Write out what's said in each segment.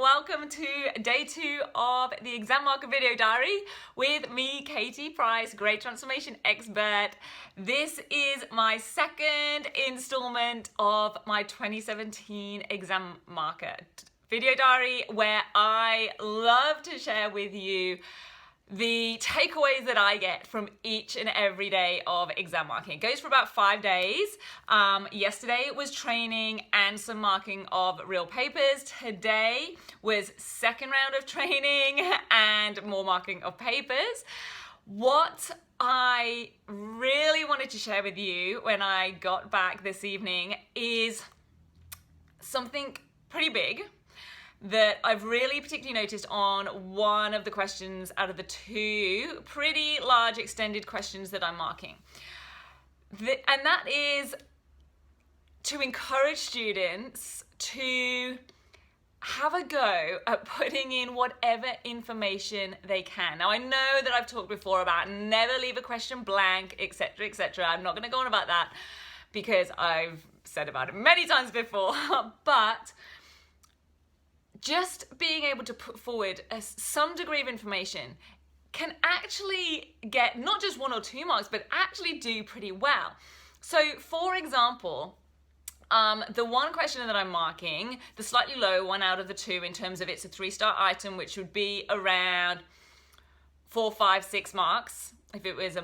welcome to day 2 of the Exam Marker Video Diary with me, Katie Price, Great Transformation Expert. This is my second installment of my 2017 Exam Marker Video Diary, where I love to share with you the takeaways that I get from each and every day of exam marking. It goes for about 5 days. Yesterday was training and some marking of real papers. Today was second round of training and more marking of papers. What I really wanted to share with you when I got back this evening is something pretty big that I've really particularly noticed on one of the questions out of the 2 pretty large extended questions that I'm marking. And that is to encourage students to have a go at putting in whatever information they can. Now, I know that I've talked before about never leave a question blank, etc., etc. I'm not going to go on about that because I've said about it many times before, but just being able to put forward some degree of information can actually get not just 1 or 2 marks, but actually do pretty well. So, for example, the one question that I'm marking, the slightly low one out of the 2 in terms of it's a 3-star item, which would be around 4, 5, 6 marks. If it was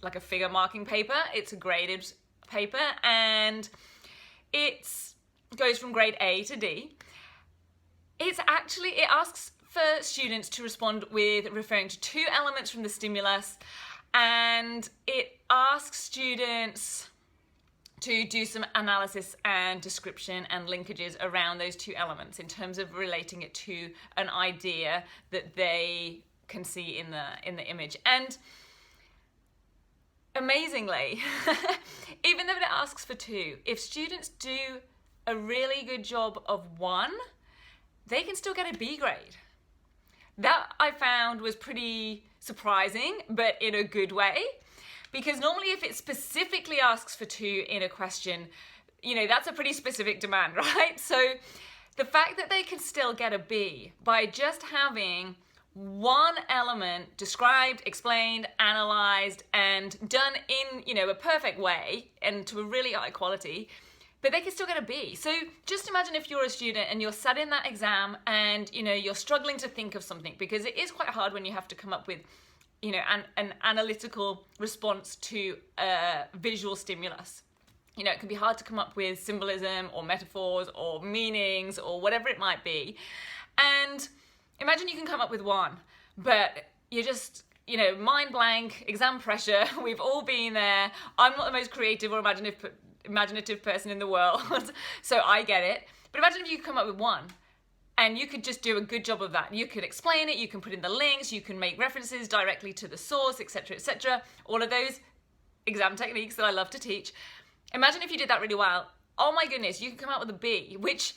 like a figure marking paper, it's a graded paper, and it goes from grade A to D. It asks for students to respond with referring to 2 elements from the stimulus, and it asks students to do some analysis and description and linkages around those 2 elements in terms of relating it to an idea that they can see in the image. And amazingly, even though it asks for 2, if students do a really good job of 1, they can still get a B grade. That I found was pretty surprising, but in a good way, because normally if it specifically asks for 2 in a question, that's a pretty specific demand, right? So the fact that they can still get a B by just having 1 element described, explained, analyzed, and done in, a perfect way and to a really high quality, but they can still get a B. So just imagine if you're a student and you're sat in that exam and, you're struggling to think of something, because it is quite hard when you have to come up with, an analytical response to a visual stimulus. It can be hard to come up with symbolism or metaphors or meanings or whatever it might be. And imagine you can come up with 1, but you're just, mind blank, exam pressure. We've all been there. I'm not the most creative or imaginative person in the world, so I get it. But imagine if you could come up with 1 and you could just do a good job of that. You could explain it, you can put in the links, you can make references directly to the source, etc., etc. All of those exam techniques that I love to teach. Imagine if you did that really well. Oh my goodness, you could come out with a B, which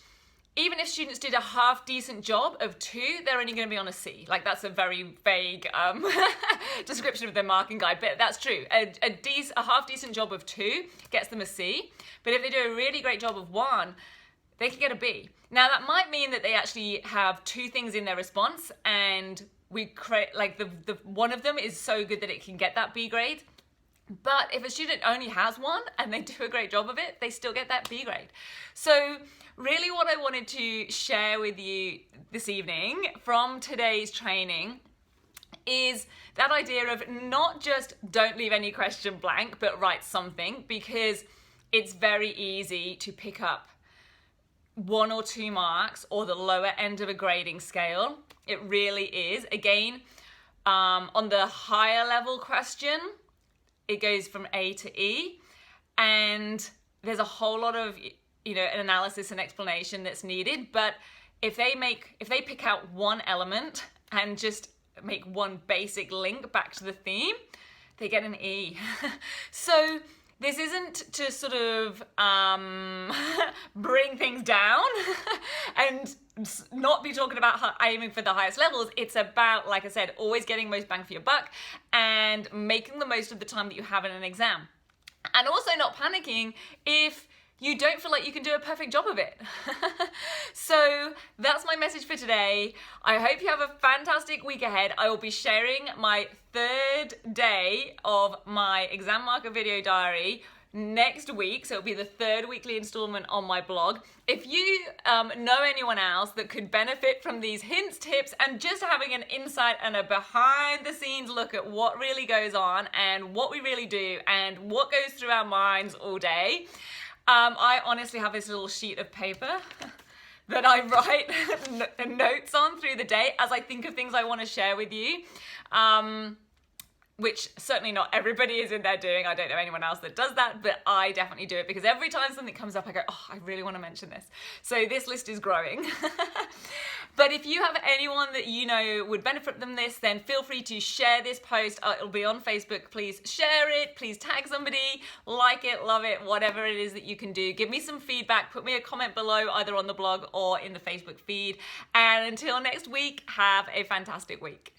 even if students did a half decent job of 2, they're only going to be on a C. Like, that's a very vague description of their marking guide, but that's true. A half decent job of 2 gets them a C, but if they do a really great job of 1, they could get a B. Now, that might mean that they actually have 2 things in their response, and we create, like, the one of them is so good that it can get that B grade. But if a student only has 1 and they do a great job of it, they still get that B grade. So really what I wanted to share with you this evening from today's training is that idea of not just don't leave any question blank, but write something, because it's very easy to pick up 1 or 2 marks or the lower end of a grading scale. It really is. Again, on the higher level question, it goes from A to E, and there's a whole lot of an analysis and explanation that's needed. But if they pick out 1 element and just make 1 basic link back to the theme, they get an E. So this isn't to sort of bring things down and not be talking about aiming for the highest levels. It's about, like I said, always getting most bang for your buck and making the most of the time that you have in an exam. And also not panicking if you don't feel like you can do a perfect job of it. So that's my message for today. I hope you have a fantastic week ahead. I will be sharing my 3rd day of my exam marker video diary next week, so it'll be the 3rd weekly installment on my blog. If you know anyone else that could benefit from these hints, tips, and just having an insight and a behind the scenes look at what really goes on and what we really do and what goes through our minds all day, I honestly have this little sheet of paper that I write notes on through the day as I think of things I want to share with you. Which certainly not everybody is in there doing. I don't know anyone else that does that, but I definitely do it because every time something comes up, I go, oh, I really want to mention this. So this list is growing. But if you have anyone that you know would benefit from this, then feel free to share this post. It'll be on Facebook. Please share it. Please tag somebody, like it, love it, whatever it is that you can do. Give me some feedback. Put me a comment below, either on the blog or in the Facebook feed. And until next week, have a fantastic week.